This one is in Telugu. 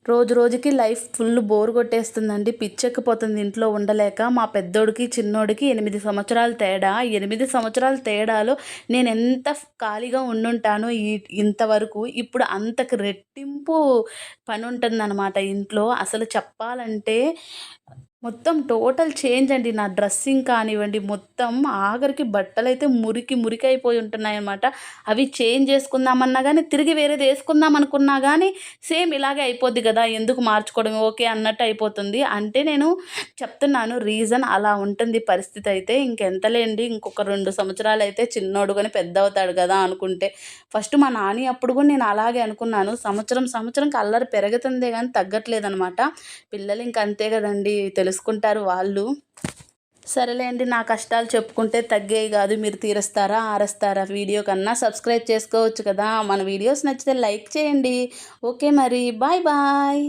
రోజు రోజుకి లైఫ్ ఫుల్ బోర్ కొట్టేస్తుందండి. పిచ్చెక్కిపోతుంది ఇంట్లో ఉండలేక. మా పెద్దోడికి చిన్నోడికి 8 సంవత్సరాలు తేడా. 8 సంవత్సరాల తేడాలో నేను ఎంత ఖాళీగా ఉండుంటానో ఇంతవరకు, ఇప్పుడు అంతకు రెట్టింపు పని ఉంటుందన్నమాట ఇంట్లో. అసలు చెప్పాలంటే మొత్తం టోటల్ చేంజ్ అండి. నా డ్రెస్సింగ్ కానివ్వండి, మొత్తం ఆఖరికి బట్టలైతే మురికి మురికి అయిపోయి ఉంటున్నాయన్నమాట. అవి చేంజ్ చేసుకుందామన్నా గానీ, తిరిగి వేరేది యేసుకుందాం అనుకున్నా గానీ, సేమ్ ఇలాగే అయిపోద్ది గదా! ఎందుకు మార్చుకోవడం, ఓకే అన్నట్టు అయిపోతుంది. అంటే నేను చెప్తున్నాను రీజన్ అలా ఉంటుంది పరిస్థితయితే. ఇంకెంతలేండి, ఇంకొక 2 సంవత్సరాలైతే చిన్నోడు గాని పెద్దవుతాడు గదా అనుకుంటే. ఫస్ట్ మా నాని అప్పుడు గూడా నేను అలాగే అనుకున్నాను. సంవత్సరంకి అల్లరి పెరుగుతుందే గానీ తగ్గట్లేదనమాట. పిల్లలు ఇంక అంతే గదండీ! తెలుసుకుంటారు వాళ్ళు. సరేలేండి, నా కష్టాలు చెప్పుకుంటే తగ్గేయి గాదు. మీరు తీరుస్తారా? ఆరేస్తారా? వీడియో కన్నా సబ్స్క్రైబ్ చేసుకోవచ్చు కదా! మన వీడియోస్ నచ్చితే లైక్ చేయండి. ఓకే మరి. Bye bye.